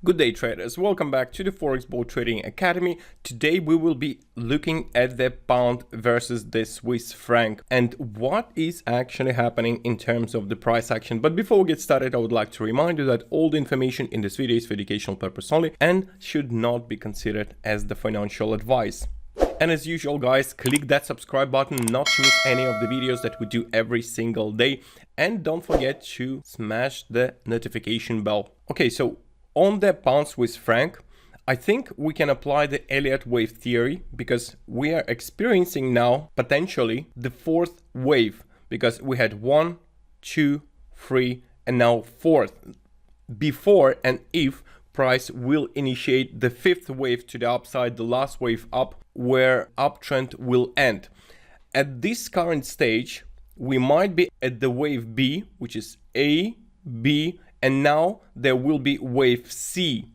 Good day traders, welcome back to the Forex Board Trading Academy. Today we will be looking at the pound versus the Swiss franc and what is actually happening in terms of the price action. But before we get started, I would like to remind you that all the information in this video is for educational purpose only and should not be considered as the financial advice. And as usual guys, click that subscribe button not to miss any of the videos that we do every single day, and don't forget to smash the notification bell. Okay, so on the pound Swiss franc, I think we can apply the Elliott wave theory because we are experiencing now potentially the fourth wave, because we had 1, 2, 3 and now fourth, before and if price will initiate the fifth wave to the upside, the last wave up, where uptrend will end. At this current stage, we might be at the wave B, which is A, B, and now there will be wave C.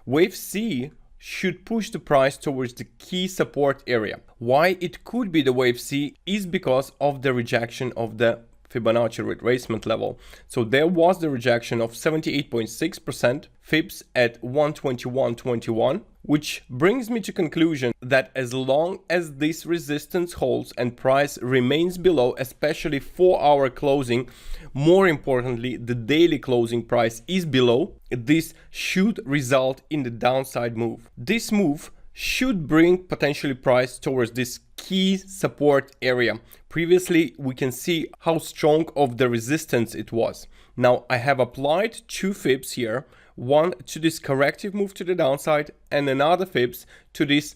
Wave C should push the price towards the key support area. Why it could be the wave C is because of the rejection of the Fibonacci retracement level. So there was the rejection of 78.6% Fibs at 121.21, which brings me to conclusion that as long as this resistance holds and price remains below, especially 4-hour closing, more importantly the daily closing price is below, this should result in the downside move. This move should bring potentially price towards this key support area. Previously, we can see how strong of the resistance it was. Now I have applied 2 Fibs here, one to this corrective move to the downside and another Fibs to this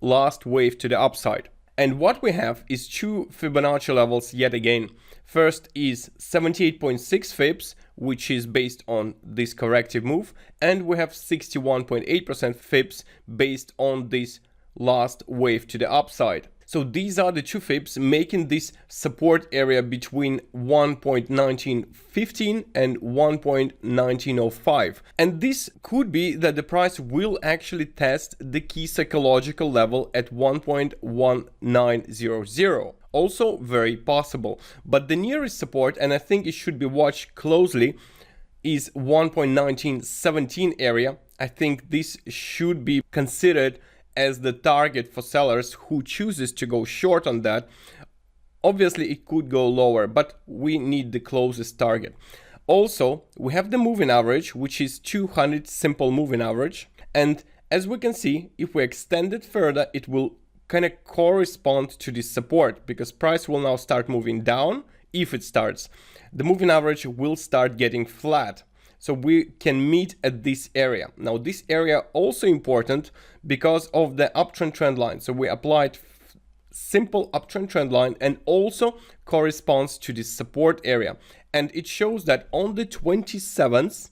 last wave to the upside. And what we have is 2 Fibonacci levels yet again. First is 78.6 Fibs, which is based on this corrective move, and we have 61.8% Fibs based on this last wave to the upside. So these are the 2 Fibs making this support area between 1.1915 and 1.1905. And this could be that the price will actually test the key psychological level at 1.1900. Also very possible. But the nearest support, and I think it should be watched closely, is 1.1917 area. I think this should be considered as the target for sellers who chooses to go short on that. Obviously it could go lower, but we need the closest target. Also, we have the moving average, which is 200 simple moving average, and as we can see, if we extend it further, it will kind of correspond to this support, because price will now start moving down. If it starts, the moving average will start getting flat. So we can meet at this area. Now this area also important because of the uptrend trend line. So we applied simple uptrend trend line and also corresponds to this support area. And it shows that on the 27th,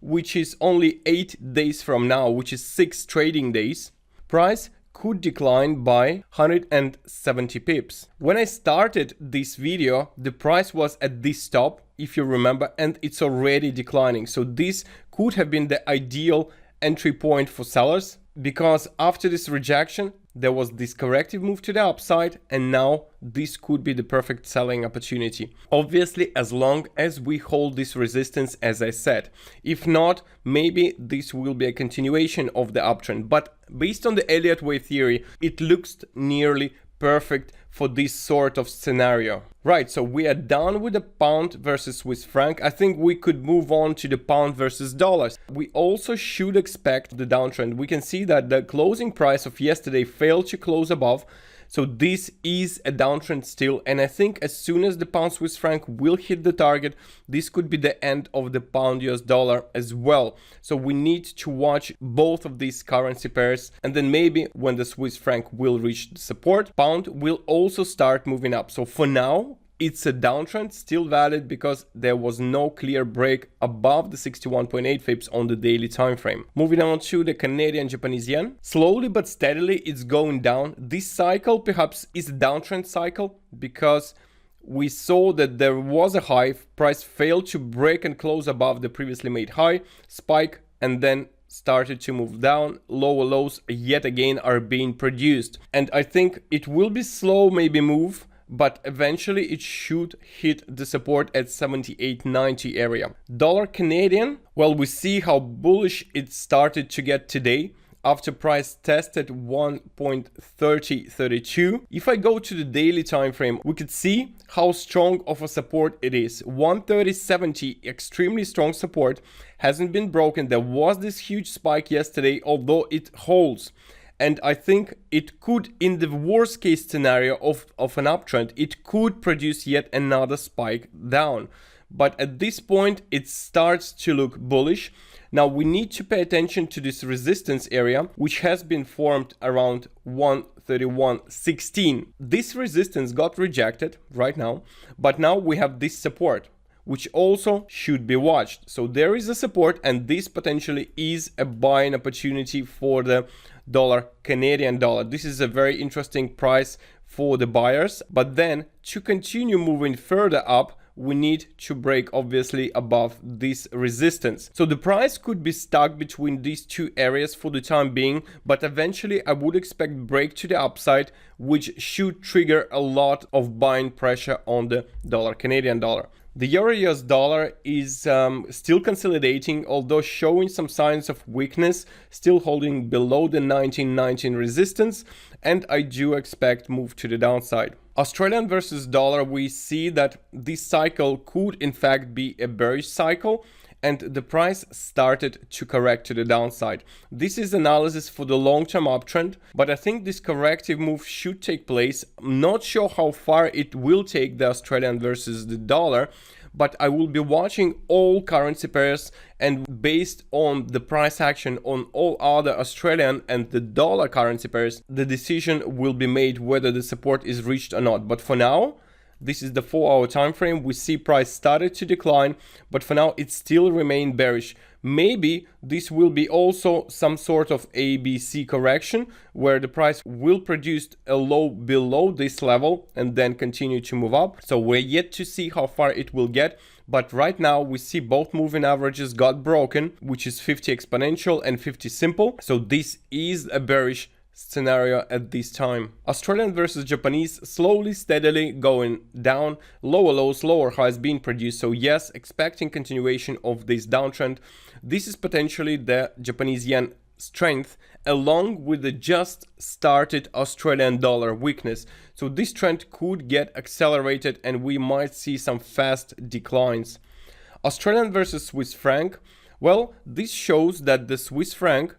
which is only 8 days from now, which is 6 trading days, price could decline by 170 pips. When I started this video, the price was at this top, if you remember, and it's already declining. So this could have been the ideal entry point for sellers, because after this rejection, there was this corrective move to the upside, and now this could be the perfect selling opportunity. Obviously, as long as we hold this resistance, as I said. If not, maybe this will be a continuation of the uptrend. But based on the Elliott wave theory, it looks nearly perfect for this sort of scenario. Right, so we are done with the pound versus Swiss franc. I think we could move on to the pound versus dollars. We also should expect the downtrend. We can see that the closing price of yesterday failed to close above. So this is a downtrend still, and I think as soon as the pound Swiss franc will hit the target, this could be the end of the pound US dollar as well. So we need to watch both of these currency pairs, and then maybe when the Swiss franc will reach the support, pound will also start moving up. So for now, it's a downtrend, still valid because there was no clear break above the 61.8 Fibs on the daily time frame. Moving on to the Canadian Japanese yen. Slowly but steadily it's going down. This cycle perhaps is a downtrend cycle because we saw that there was a high, price failed to break and close above the previously made high, spike, and then started to move down. Lower lows yet again are being produced. And I think it will be slow maybe move, but eventually it should hit the support at 78.90 area. Dollar Canadian, well, we see how bullish it started to get today after price tested 1.3032. If I go to the daily time frame, we could see how strong of a support it is. 130.70, extremely strong support, hasn't been broken. There was this huge spike yesterday, although it holds. And I think it could, in the worst case scenario of an uptrend, it could produce yet another spike down. But at this point, it starts to look bullish. Now we need to pay attention to this resistance area, which has been formed around 131.16. This resistance got rejected right now, but now we have this support, which also should be watched. So there is a support, and this potentially is a buying opportunity for the dollar Canadian dollar. This is a very interesting price for the buyers, but then to continue moving further up, we need to break obviously above this resistance. So the price could be stuck between these two areas for the time being, but eventually I would expect break to the upside, which should trigger a lot of buying pressure on the dollar Canadian dollar. The Euro US dollar is still consolidating, although showing some signs of weakness, still holding below the 1919 resistance, and I do expect move to the downside. Australian versus dollar, we see that this cycle could in fact be a bearish cycle, and the price started to correct to the downside. This is analysis for the long-term uptrend, but I think this corrective move should take place. I'm not sure how far it will take the Australian versus the dollar, but I will be watching all currency pairs, and based on the price action on all other Australian and the dollar currency pairs, the decision will be made whether the support is reached or not. But for now, this is the 4-hour time frame. We see price started to decline, but for now it still remained bearish. Maybe this will be also some sort of ABC correction where the price will produce a low below this level and then continue to move up. So we're yet to see how far it will get. But right now we see both moving averages got broken, which is 50 exponential and 50 simple. So this is a bearish scenario at this time. Australian versus Japanese, slowly steadily going down, lower lows, lower highs being produced. So yes, expecting continuation of this downtrend. This is potentially the Japanese yen strength along with the just started Australian dollar weakness. So this trend could get accelerated and we might see some fast declines. Australian versus Swiss franc, well, this shows that the Swiss franc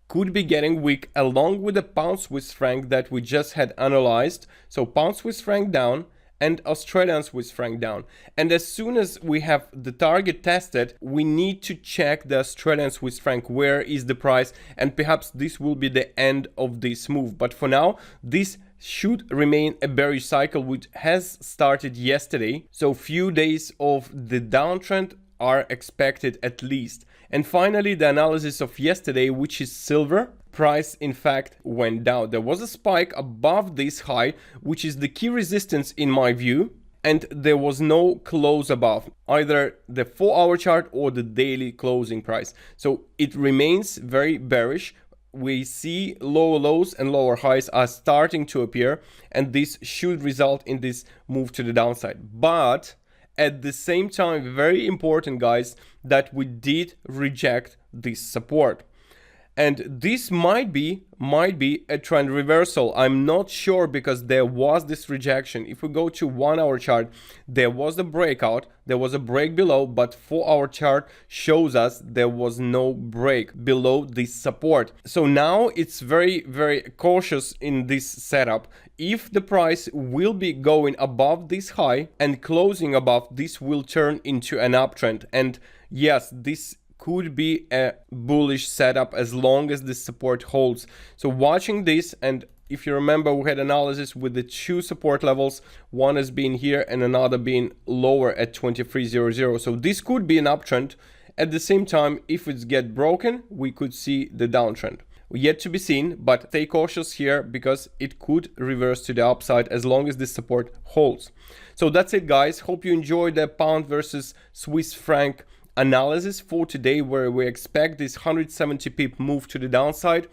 could be getting weak along with the pound Swiss franc that we just had analyzed. So pound Swiss franc down and Australian Swiss franc down. And as soon as we have the target tested, we need to check the Australian Swiss franc, where is the price, and perhaps this will be the end of this move. But for now, this should remain a bearish cycle, which has started yesterday. So few days of the downtrend are expected at least. And finally, the analysis of yesterday, which is silver. Price in fact went down. There was a spike above this high, which is the key resistance in my view, and there was no close above either the 4-hour chart or the daily closing price. So it remains very bearish. We see lower lows and lower highs are starting to appear, and this should result in this move to the downside. But at the same time, very important guys, that we did reject this support. And this might be a trend reversal. I'm not sure, because there was this rejection. If we go to 1-hour chart, there was a breakout, there was a break below, but 4-hour chart shows us there was no break below this support. So now it's very, very cautious in this setup. If the price will be going above this high and closing above, this will turn into an uptrend. And yes, this could be a bullish setup as long as this support holds. So watching this, and if you remember, we had analysis with the two support levels, one has been here and another being lower at 23.00. So this could be an uptrend. At the same time, if it's get broken, we could see the downtrend. Yet to be seen, but stay cautious here because it could reverse to the upside as long as this support holds. So that's it, guys. Hope you enjoyed the pound versus Swiss franc analysis for today, where we expect this 170 pip move to the downside.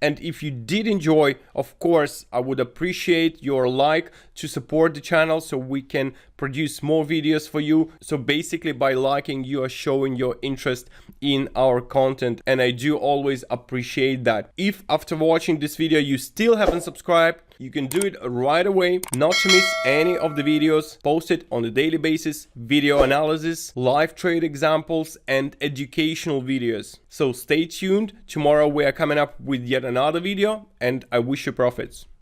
And if you did enjoy, of course, I would appreciate your like to support the channel so we can produce more videos for you. So basically by liking, you are showing your interest in our content, and I do always appreciate that. If after watching this video you still haven't subscribed, you can do it right away, not to miss any of the videos posted on a daily basis, video analysis, live trade examples, and educational videos. So stay tuned. Tomorrow we are coming up with yet another video, and I wish you profits.